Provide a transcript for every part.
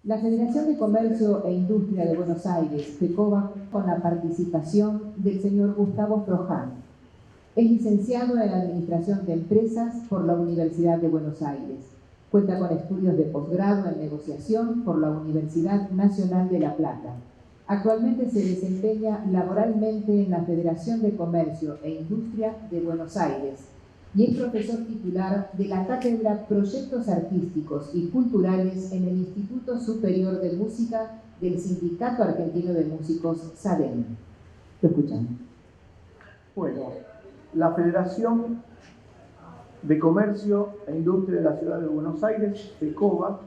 La Federación de Comercio e Industria de Buenos Aires, FECOBA, con la participación del señor Gustavo Froján. Es licenciado en Administración de Empresas por la Universidad de Buenos Aires. Cuenta con estudios de posgrado en negociación por la Universidad Nacional de La Plata. Actualmente se desempeña laboralmente en la Federación de Comercio e Industria de Buenos Aires y es profesor titular de la Cátedra Proyectos Artísticos y Culturales en el Instituto Superior de Música del Sindicato Argentino de Músicos, SADEM. Lo escuchamos. Bueno, la Federación de Comercio e Industria de la Ciudad de Buenos Aires, FECOBA,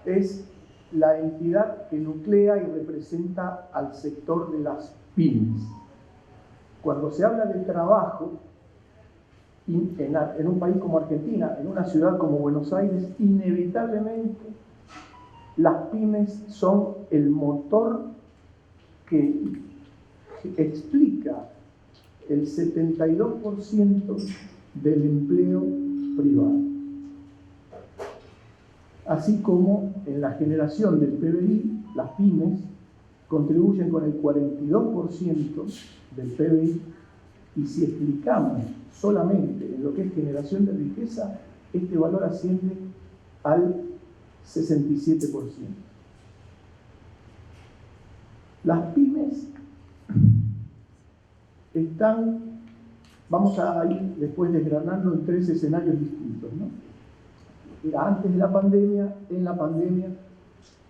es la entidad que nuclea y representa al sector de las pymes. Cuando se habla de trabajo, en un país como Argentina, en una ciudad como Buenos Aires, inevitablemente las pymes son el motor que explica el 72% del empleo privado. Así como en la generación del PBI, las pymes contribuyen con el 42% del PBI, y si explicamos solamente en lo que es generación de riqueza, este valor asciende al 67%. Las pymes están, vamos a ir después desgranando en 3 escenarios distintos, ¿no? Era antes de la pandemia, en la pandemia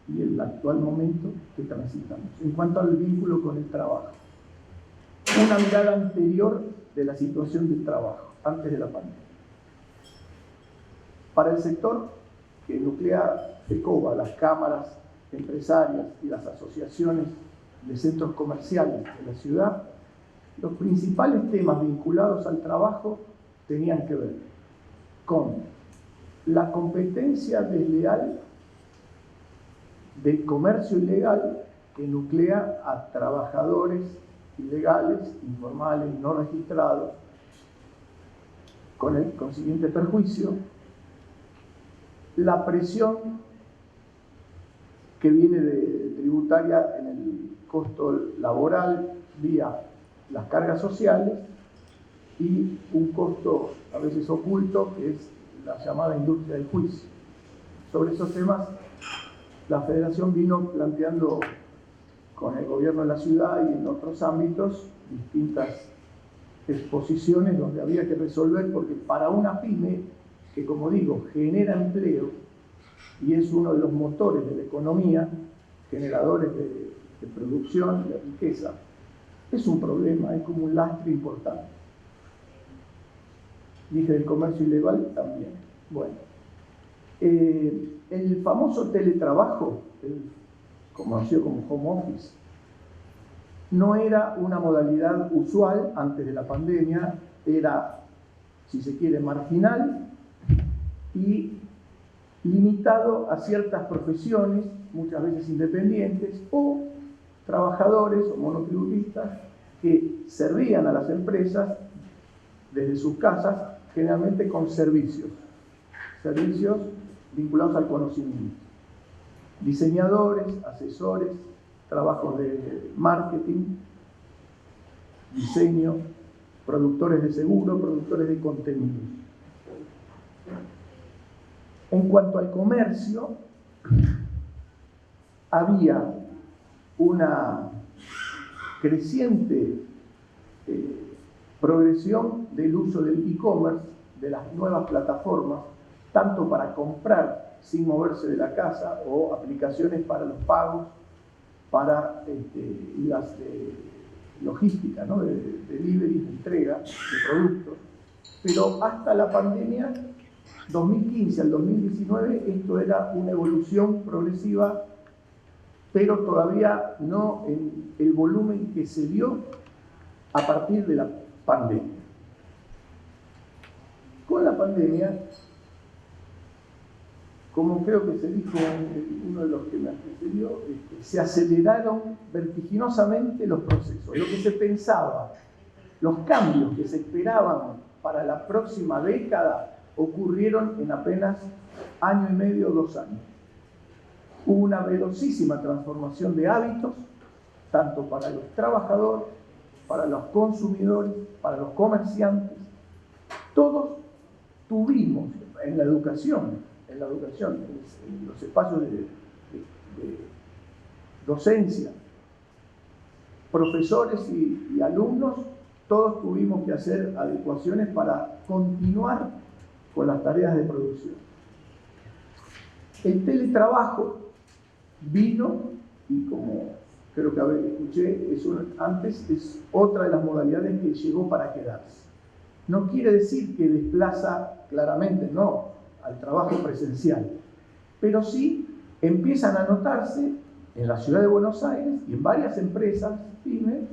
y el actual momento que transitamos. En cuanto al vínculo con el trabajo, una mirada anterior de la situación del trabajo, antes de la pandemia. Para el sector que nuclea FECOBA, las cámaras empresarias y las asociaciones de centros comerciales de la ciudad, los principales temas vinculados al trabajo tenían que ver con la competencia desleal del comercio ilegal que nuclea a trabajadores ilegales, informales, no registrados, con el consiguiente perjuicio, la presión que viene de tributaria en el costo laboral vía las cargas sociales y un costo a veces oculto que es la llamada industria del juicio. Sobre esos temas la Federación vino planteando con el gobierno de la ciudad y en otros ámbitos distintas exposiciones donde había que resolver, porque para una pyme que, como digo, genera empleo y es uno de los motores de la economía, generadores de producción, de riqueza, es un problema, es como un lastre importante. Dije del comercio ilegal también. Bueno, el famoso teletrabajo, conocido como home office, no era una modalidad usual antes de la pandemia, era, si se quiere, marginal y limitado a ciertas profesiones, muchas veces independientes, o trabajadores o monotributistas que servían a las empresas desde sus casas, generalmente con servicios vinculados al conocimiento. Diseñadores, asesores, trabajos de marketing, diseño, productores de seguro, productores de contenidos. En cuanto al comercio, había una creciente progresión del uso del e-commerce, de las nuevas plataformas, tanto para comprar sin moverse de la casa o aplicaciones para los pagos, para las logística, ¿no? de delivery, de entrega de productos. Pero hasta la pandemia, 2015 al 2019, esto era una evolución progresiva, pero todavía no en el volumen que se dio a partir de la pandemia. Con la pandemia, como creo que se dijo en uno de los que me antecedió, se aceleraron vertiginosamente los procesos. Lo que se pensaba, los cambios que se esperaban para la próxima década, ocurrieron en apenas año y medio, 2 años. Hubo una velocísima transformación de hábitos, tanto para los trabajadores, para los consumidores, para los comerciantes. Todos tuvimos en la educación, en los espacios de docencia, profesores y alumnos, todos tuvimos que hacer adecuaciones para continuar con las tareas de producción. El teletrabajo vino, y como creo que escuché, antes es otra de las modalidades que llegó para quedarse. No quiere decir que desplaza claramente, no, al trabajo presencial, pero sí empiezan a notarse en la ciudad de Buenos Aires y en varias empresas, pymes,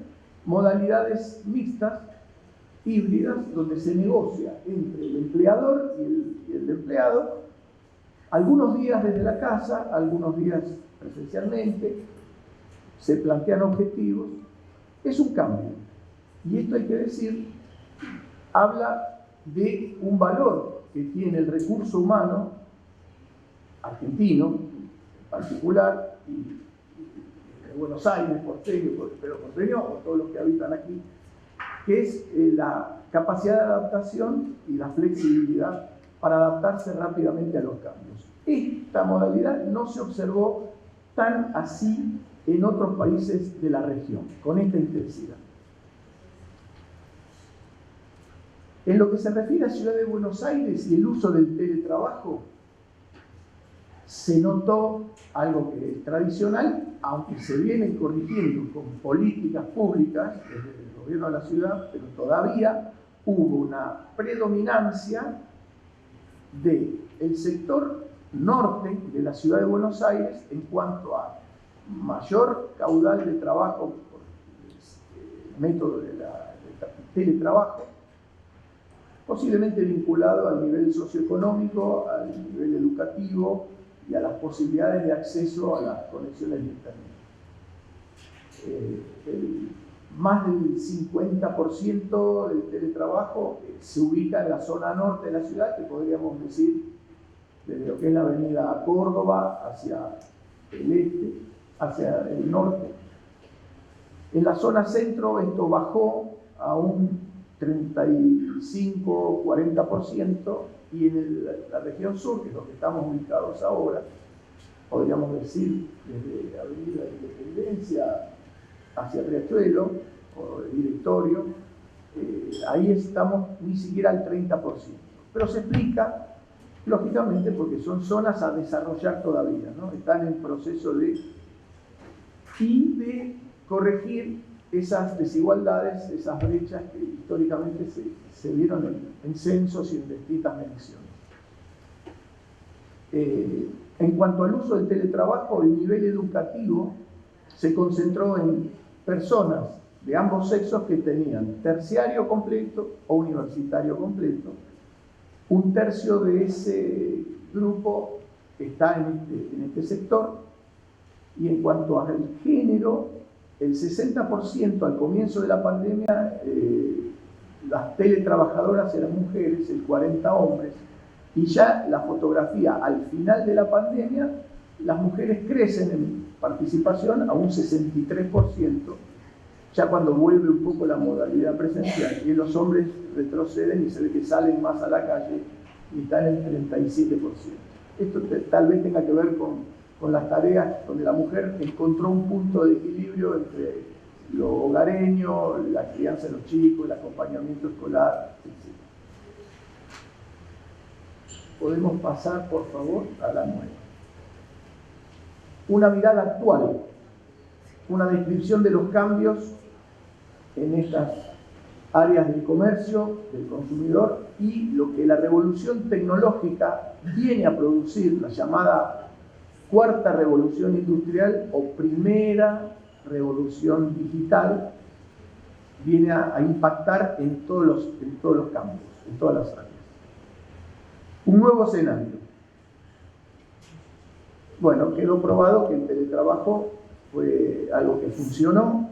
modalidades mixtas, híbridas, donde se negocia entre el empleador y el empleado, algunos días desde la casa, algunos días presencialmente, se plantean objetivos. Es un cambio. Y esto hay que decir, habla de un valor que tiene el recurso humano argentino, en particular, y de Buenos Aires, porteño, o todos los que habitan aquí, que es la capacidad de adaptación y la flexibilidad para adaptarse rápidamente a los cambios. Esta modalidad no se observó tan así en otros países de la región, con esta intensidad. En lo que se refiere a Ciudad de Buenos Aires y el uso del teletrabajo, se notó algo que es tradicional, aunque se viene corrigiendo con políticas públicas desde el gobierno de la ciudad, pero todavía hubo una predominancia del sector norte de la ciudad de Buenos Aires en cuanto a mayor caudal de trabajo por el método del teletrabajo, posiblemente vinculado al nivel socioeconómico, al nivel educativo y a las posibilidades de acceso a las conexiones de Internet. Más del 50% del teletrabajo se ubica en la zona norte de la ciudad, que podríamos decir desde lo que es la avenida Córdoba hacia el este, hacia el norte. En la zona centro esto bajó a un 35-40%, y en la región sur, que es lo que estamos ubicados ahora, podríamos decir desde Avenida Independencia hacia Riachuelo o el Directorio, ahí estamos ni siquiera al 30%. Pero se explica, lógicamente, porque son zonas a desarrollar todavía, ¿no? Están en proceso de corregir esas desigualdades, esas brechas que históricamente se vieron en censos y en distintas mediciones. En cuanto al uso del teletrabajo, el nivel educativo se concentró en personas de ambos sexos que tenían terciario completo o universitario completo. Un tercio de ese grupo está en este sector. Y en cuanto al género, el 60% al comienzo de la pandemia, las teletrabajadoras eran mujeres, el 40% hombres, y ya la fotografía al final de la pandemia, las mujeres crecen en participación a un 63%, ya cuando vuelve un poco la modalidad presencial, y los hombres retroceden y se ve que salen más a la calle y están en el 37%. Esto tal vez tenga que ver con las tareas donde la mujer encontró un punto de equilibrio entre lo hogareño, la crianza de los chicos, el acompañamiento escolar, etc. Podemos pasar, por favor, a la nueva. Una mirada actual, una descripción de los cambios en estas áreas del comercio, del consumidor, y lo que la revolución tecnológica viene a producir, la llamada cuarta revolución industrial o primera revolución digital, viene a impactar en todos los campos, en todas las áreas. Un nuevo escenario. Bueno, quedó probado que el teletrabajo fue algo que funcionó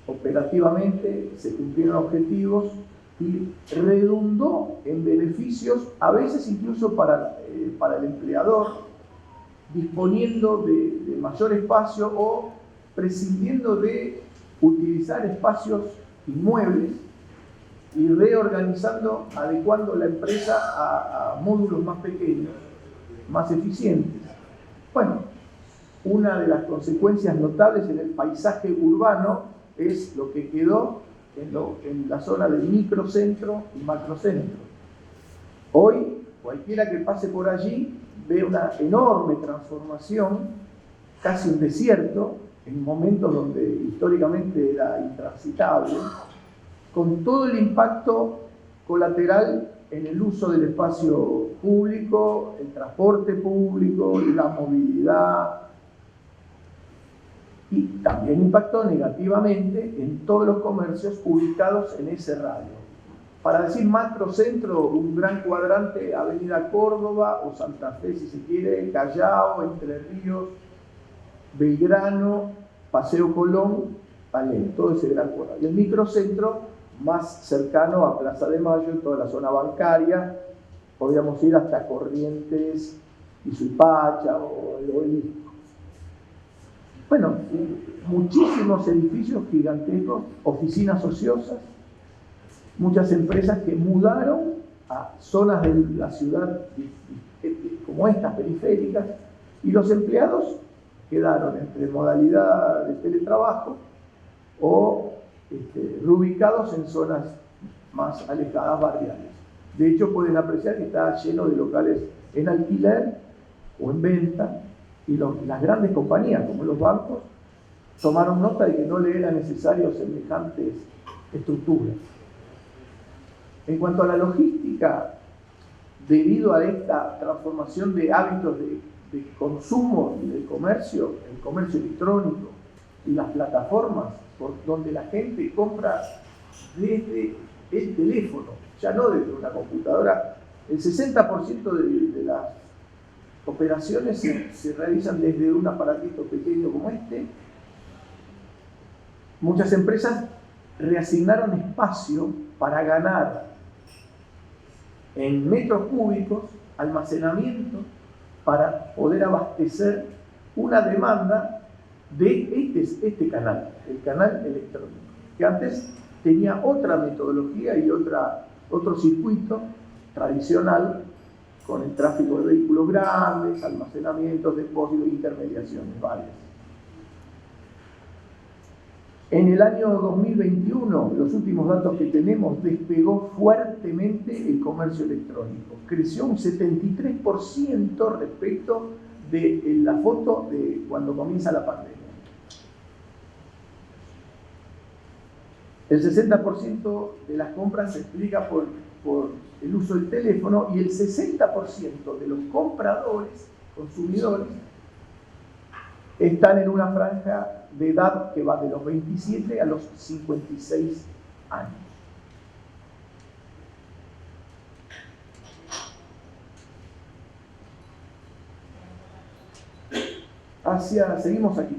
operativamente, se cumplieron objetivos y redundó en beneficios, a veces incluso para el empleador, disponiendo de mayor espacio o prescindiendo de utilizar espacios inmuebles y reorganizando, adecuando la empresa a módulos más pequeños, más eficientes. Bueno, una de las consecuencias notables en el paisaje urbano es lo que quedó en la zona del microcentro y macrocentro. Hoy, cualquiera que pase por allí ve una enorme transformación, casi un desierto, en momentos donde históricamente era intransitable, con todo el impacto colateral en el uso del espacio público, el transporte público, la movilidad, y también impactó negativamente en todos los comercios ubicados en ese radio. Para decir macrocentro, un gran cuadrante, Avenida Córdoba o Santa Fe, si se quiere, Callao, Entre Ríos, Belgrano, Paseo Colón, Palermo, todo ese gran cuadrante. Y el microcentro, más cercano a Plaza de Mayo, toda la zona bancaria, podríamos ir hasta Corrientes y Suipacha o el Obelisco. Bueno, muchísimos edificios gigantescos, oficinas ociosas, muchas empresas que mudaron a zonas de la ciudad como estas, periféricas, y los empleados quedaron entre modalidad de teletrabajo o reubicados en zonas más alejadas, barriales. De hecho, pueden apreciar que está lleno de locales en alquiler o en venta, y las grandes compañías, como los bancos, tomaron nota de que no le era necesario semejantes estructuras. En cuanto a la logística, debido a esta transformación de hábitos de consumo del comercio, el comercio electrónico y las plataformas por donde la gente compra desde el teléfono, ya no desde una computadora, el 60% de las operaciones se realizan desde un aparatito pequeño como este. Muchas empresas reasignaron espacio para ganar en metros cúbicos, almacenamiento, para poder abastecer una demanda de este canal, el canal electrónico, que antes tenía otra metodología y otro circuito tradicional, con el tráfico de vehículos grandes, almacenamientos, depósitos, intermediaciones varias. En el año 2021, los últimos datos que tenemos, despegó fuertemente el comercio electrónico. Creció un 73% respecto de la foto de cuando comienza la pandemia. El 60% de las compras se explica por el uso del teléfono, y el 60% de los compradores, consumidores, están en una franja de edad que va de los 27 a los 56 años. Seguimos aquí.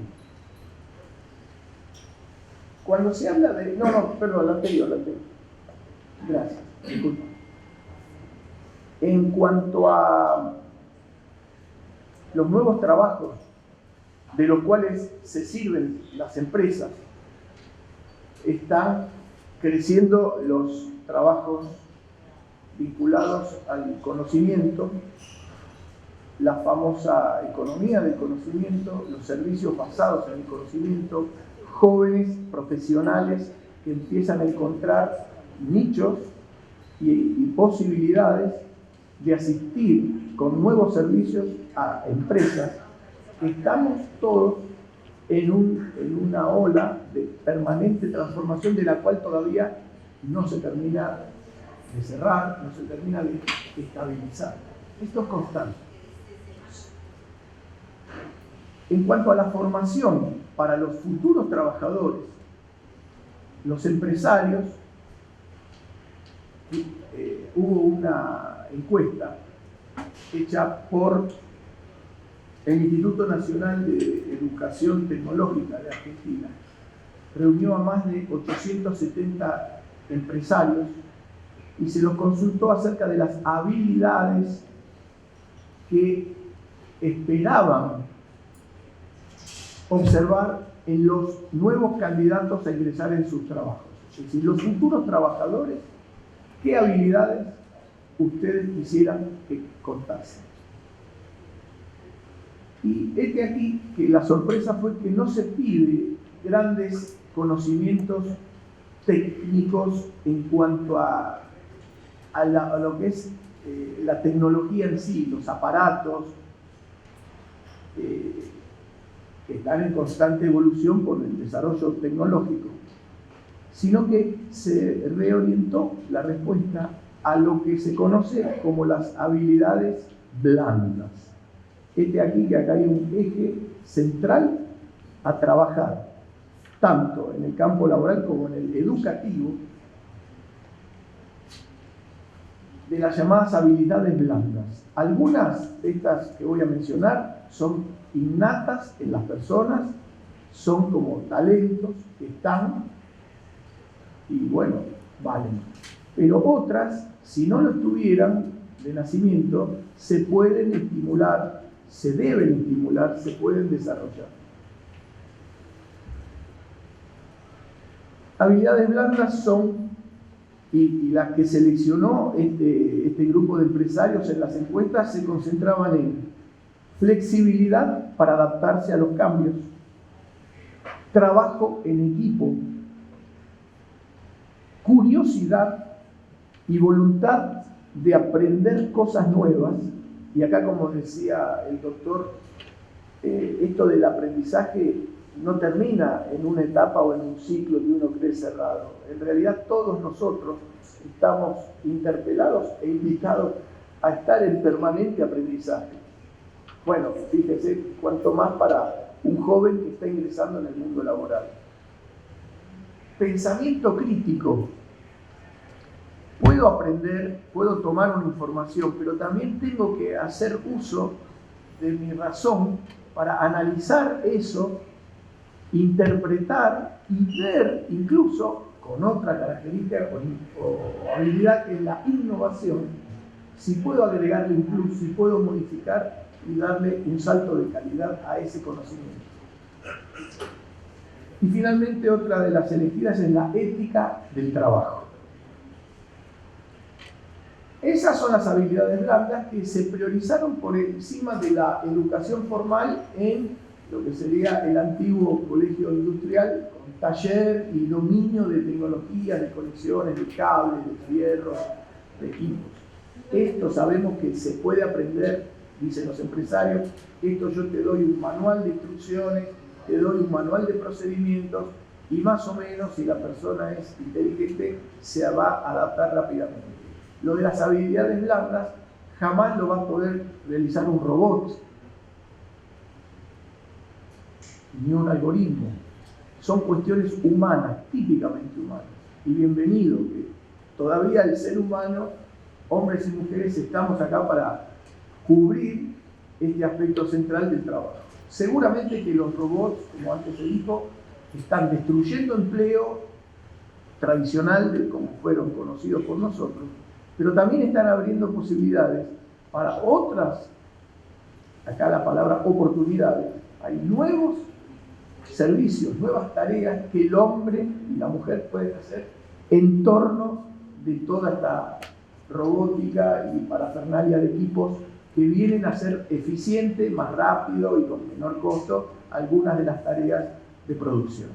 Cuando se habla de... Perdón, la anterior. Gracias, disculpa. En cuanto a los nuevos trabajos de los cuales se sirven las empresas, están creciendo los trabajos vinculados al conocimiento, la famosa economía del conocimiento, los servicios basados en el conocimiento, jóvenes profesionales que empiezan a encontrar nichos y posibilidades de asistir con nuevos servicios a empresas. Estamos todos en una ola de permanente transformación, de la cual todavía no se termina de cerrar, no se termina de estabilizar. Esto es constante. En cuanto a la formación para los futuros trabajadores, los empresarios, hubo una encuesta hecha por el Instituto Nacional de Educación Tecnológica de Argentina. Reunió a más de 870 empresarios y se los consultó acerca de las habilidades que esperaban observar en los nuevos candidatos a ingresar en sus trabajos. Es decir, los futuros trabajadores, ¿qué habilidades ustedes quisieran que contasen? Y aquí que la sorpresa fue que no se pide grandes conocimientos técnicos en cuanto a lo que es la tecnología en sí, los aparatos que están en constante evolución por el desarrollo tecnológico, sino que se reorientó la respuesta a lo que se conoce como las habilidades blandas. Aquí que acá hay un eje central a trabajar, tanto en el campo laboral como en el educativo, de las llamadas habilidades blandas. Algunas de estas que voy a mencionar son innatas en las personas, son como talentos que están y bueno, valen. Pero otras, si no lo tuvieran de nacimiento, se pueden estimular, se deben estimular, se pueden desarrollar. Habilidades blandas son, y las que seleccionó este grupo de empresarios en las encuestas, se concentraban en flexibilidad para adaptarse a los cambios, trabajo en equipo, curiosidad y voluntad de aprender cosas nuevas. Y acá, como decía el doctor, esto del aprendizaje no termina en una etapa o en un ciclo que uno cree cerrado. En realidad todos nosotros estamos interpelados e invitados a estar en permanente aprendizaje. Bueno, fíjese, cuanto más para un joven que está ingresando en el mundo laboral. Pensamiento crítico. Puedo aprender, puedo tomar una información, pero también tengo que hacer uso de mi razón para analizar eso, interpretar y ver, incluso con otra característica o habilidad, que es la innovación, si puedo agregarle un plus, si puedo modificar y darle un salto de calidad a ese conocimiento. Y finalmente, otra de las elegidas es la ética del trabajo. Esas son las habilidades blandas que se priorizaron por encima de la educación formal en lo que sería el antiguo colegio industrial, con taller y dominio de tecnologías, de conexiones, de cables, de fierros, de equipos. Esto sabemos que se puede aprender, dicen los empresarios. Esto yo te doy un manual de instrucciones, te doy un manual de procedimientos y más o menos, si la persona es inteligente, se va a adaptar rápidamente. Lo de las habilidades blandas jamás lo va a poder realizar un robot ni un algoritmo. Son cuestiones humanas, típicamente humanas. Y bienvenido, que todavía el ser humano, hombres y mujeres, estamos acá para cubrir este aspecto central del trabajo. Seguramente que los robots, como antes se dijo, están destruyendo empleo tradicional, como fueron conocidos por nosotros, pero también están abriendo posibilidades para otras, acá la palabra oportunidades. Hay nuevos servicios, nuevas tareas que el hombre y la mujer pueden hacer en torno de toda esta robótica y parafernalia de equipos que vienen a ser eficiente, más rápido y con menor costo algunas de las tareas de producción.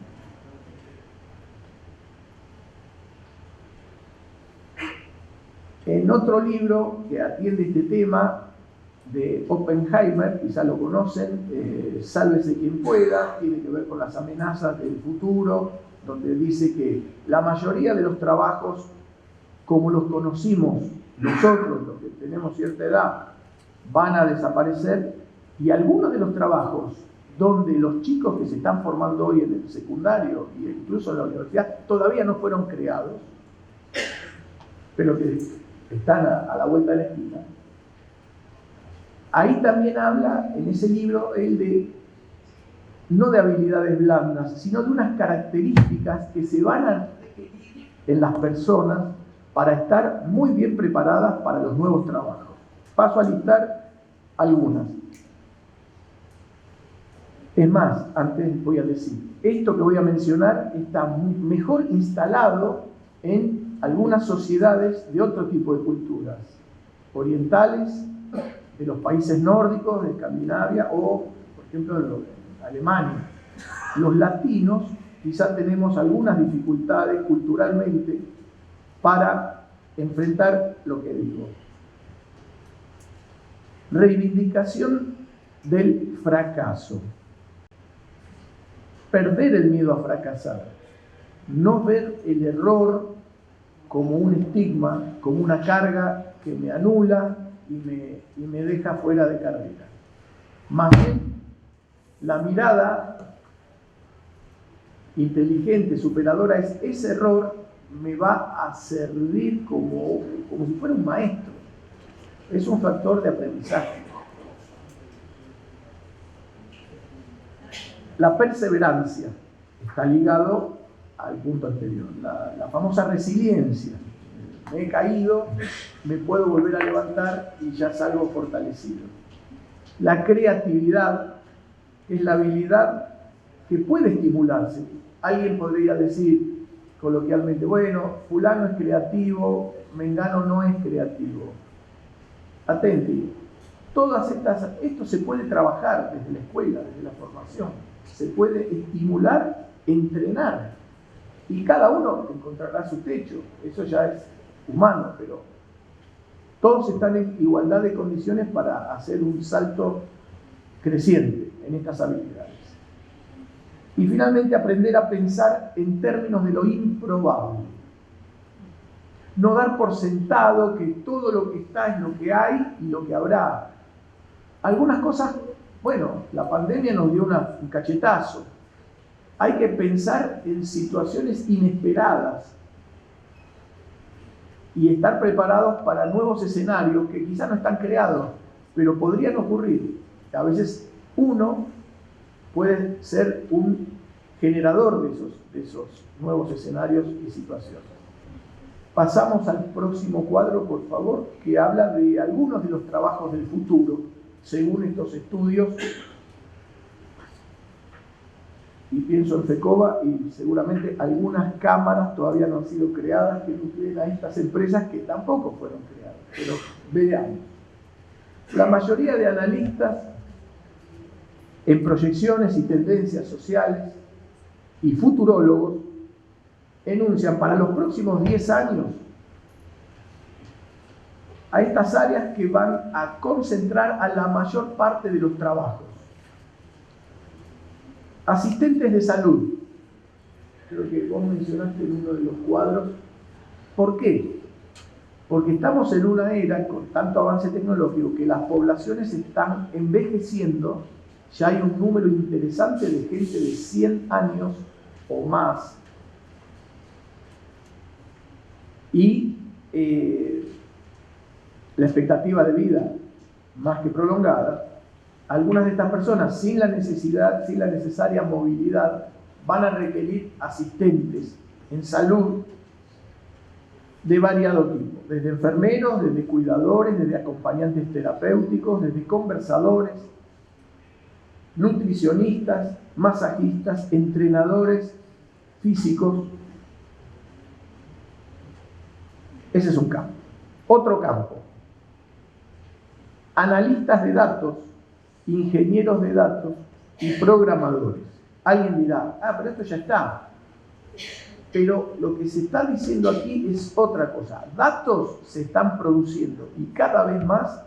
En otro libro que atiende este tema, de Oppenheimer, quizá lo conocen, Sálvese quien pueda, tiene que ver con las amenazas del futuro, donde dice que la mayoría de los trabajos, como los conocimos nosotros, los que tenemos cierta edad, van a desaparecer, y algunos de los trabajos donde los chicos que se están formando hoy en el secundario e incluso en la universidad todavía no fueron creados, pero que están a la vuelta de la esquina. Ahí también habla, en ese libro, él de, no de habilidades blandas, sino de unas características que se van a requerir en las personas para estar muy bien preparadas para los nuevos trabajos. Paso a listar algunas. Es más, antes voy a decir, esto que voy a mencionar está mejor instalado en algunas sociedades de otro tipo de culturas, orientales, de los países nórdicos, de Escandinavia o, por ejemplo, en Alemania. Los latinos quizás tenemos algunas dificultades culturalmente para enfrentar lo que digo. Reivindicación del fracaso. Perder el miedo a fracasar. No ver el error como un estigma, como una carga que me anula y me deja fuera de carrera. Más bien, la mirada inteligente, superadora, es ese error me va a servir como si fuera un maestro. Es un factor de aprendizaje. La perseverancia está ligado al punto anterior, la famosa resiliencia. Me he caído, me puedo volver a levantar y ya salgo fortalecido. La creatividad es la habilidad que puede estimularse. Alguien podría decir coloquialmente, bueno, fulano es creativo, mengano no es creativo. Atenti, esto se puede trabajar desde la escuela, desde la formación. Se puede estimular, entrenar. Y cada uno encontrará su techo. Eso ya es humano, pero todos están en igualdad de condiciones para hacer un salto creciente en estas habilidades. Y finalmente, aprender a pensar en términos de lo improbable. No dar por sentado que todo lo que está es lo que hay y lo que habrá. Algunas cosas, bueno, la pandemia nos dio un cachetazo. Hay que pensar en situaciones inesperadas y estar preparados para nuevos escenarios que quizás no están creados, pero podrían ocurrir. A veces uno puede ser un generador de esos nuevos escenarios y situaciones. Pasamos al próximo cuadro, por favor, que habla de algunos de los trabajos del futuro, según estos estudios. Y pienso en FECOBA y seguramente algunas cámaras todavía no han sido creadas que nucleen a estas empresas que tampoco fueron creadas. Pero veamos. La mayoría de analistas en proyecciones y tendencias sociales y futurólogos enuncian para los próximos 10 años a estas áreas que van a concentrar a la mayor parte de los trabajos. Asistentes de salud. Creo que vos mencionaste en uno de los cuadros. ¿Por qué? Porque estamos en una era con tanto avance tecnológico que las poblaciones están envejeciendo. Ya hay un número interesante de gente de 100 años o más. Y la expectativa de vida más que prolongada. Algunas de estas personas, sin la necesaria movilidad, van a requerir asistentes en salud de variado tipo, desde enfermeros, desde cuidadores, desde acompañantes terapéuticos, desde conversadores, nutricionistas, masajistas, entrenadores físicos. Ese es un campo. Otro campo, analistas de datos, ingenieros de datos y programadores. Alguien dirá, pero esto ya está. Pero lo que se está diciendo aquí es otra cosa. Datos se están produciendo y cada vez más,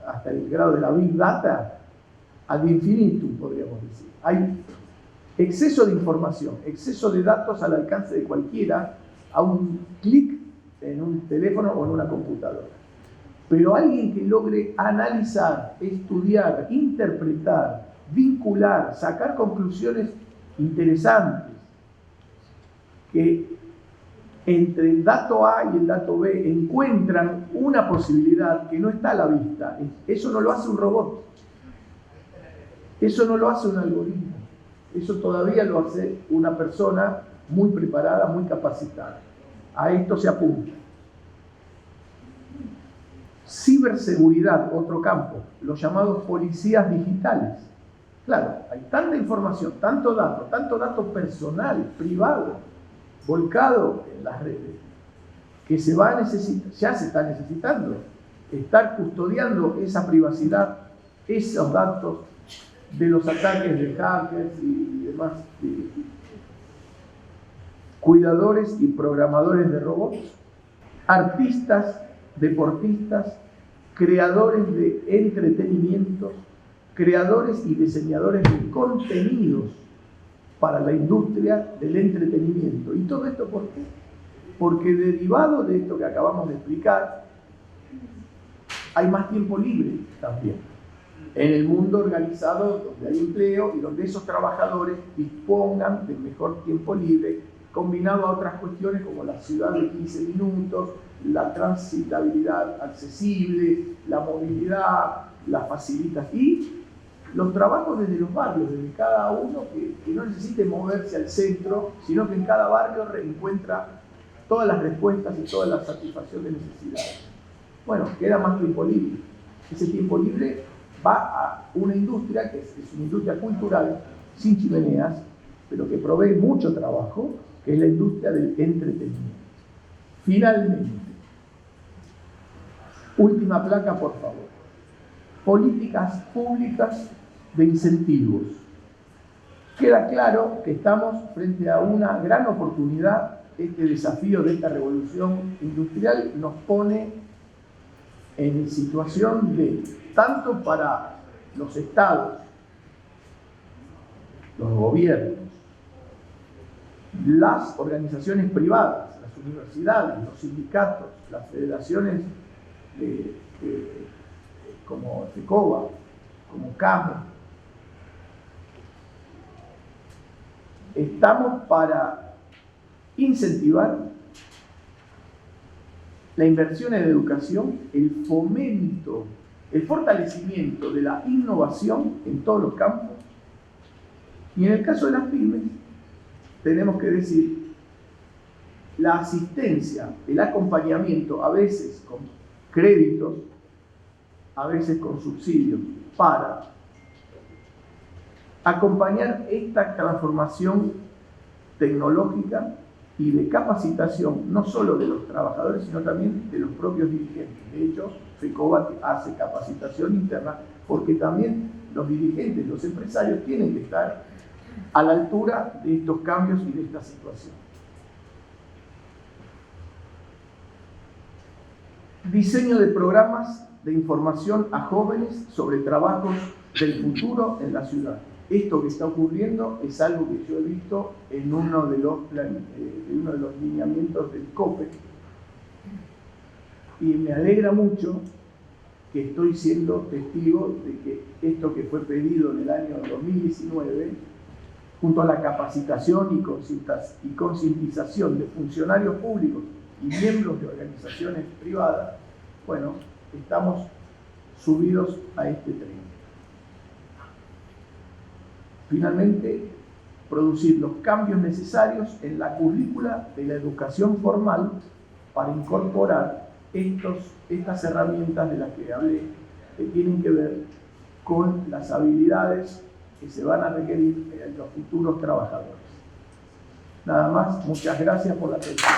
hasta el grado de la Big Data, ad infinitum, podríamos decir. Hay exceso de información, exceso de datos al alcance de cualquiera, a un clic en un teléfono o en una computadora. Pero alguien que logre analizar, estudiar, interpretar, vincular, sacar conclusiones interesantes, que entre el dato A y el dato B encuentran una posibilidad que no está a la vista. Eso no lo hace un robot. Eso no lo hace un algoritmo. Eso todavía lo hace una persona muy preparada, muy capacitada. A esto se apunta. Ciberseguridad, otro campo, los llamados policías digitales. Claro, hay tanta información, tanto dato personal, privado, volcado en las redes, que se va a necesitar, ya se está necesitando, estar custodiando esa privacidad, esos datos de los ataques de hackers y demás cuidadores y programadores de robots, artistas, deportistas, creadores de entretenimientos, creadores y diseñadores de contenidos para la industria del entretenimiento. ¿Y todo esto por qué? Porque derivado de esto que acabamos de explicar, hay más tiempo libre también en el mundo organizado donde hay empleo y donde esos trabajadores dispongan de mejor tiempo libre, combinado a otras cuestiones como la ciudad de 15 minutos, la transitabilidad accesible, la movilidad, las facilidades y los trabajos desde los barrios, desde cada uno que no necesite moverse al centro, sino que en cada barrio encuentra todas las respuestas y toda la satisfacción de necesidades. Bueno, queda más tiempo libre. Ese tiempo libre va a una industria que es una industria cultural, sin chimeneas, pero que provee mucho trabajo, que es la industria del entretenimiento. Finalmente, última placa, por favor. Políticas públicas de incentivos. Queda claro que estamos frente a una gran oportunidad. Este desafío de esta revolución industrial nos pone en situación de, tanto para los estados, los gobiernos, las organizaciones privadas, las universidades, los sindicatos, las federaciones como FECOBA, como CAME. Estamos para incentivar la inversión en educación, el fomento, el fortalecimiento de la innovación en todos los campos. Y en el caso de las pymes, tenemos que decir la asistencia, el acompañamiento, a veces con créditos, a veces con subsidios, para acompañar esta transformación tecnológica y de capacitación, no solo de los trabajadores, sino también de los propios dirigentes. De hecho, FECOBA hace capacitación interna porque también los dirigentes, los empresarios tienen que estar a la altura de estos cambios y de esta situación. Diseño de programas de información a jóvenes sobre trabajos del futuro en la ciudad. Esto que está ocurriendo es algo que yo he visto en uno de los lineamientos del COPE. Y me alegra mucho que estoy siendo testigo de que esto que fue pedido en el año 2019, junto a la capacitación y concientización de funcionarios públicos y miembros de organizaciones privadas, bueno, estamos subidos a este tren. Finalmente, producir los cambios necesarios en la currícula de la educación formal para incorporar estas herramientas de las que hablé, que tienen que ver con las habilidades que se van a requerir en los futuros trabajadores. Nada más, muchas gracias por la atención.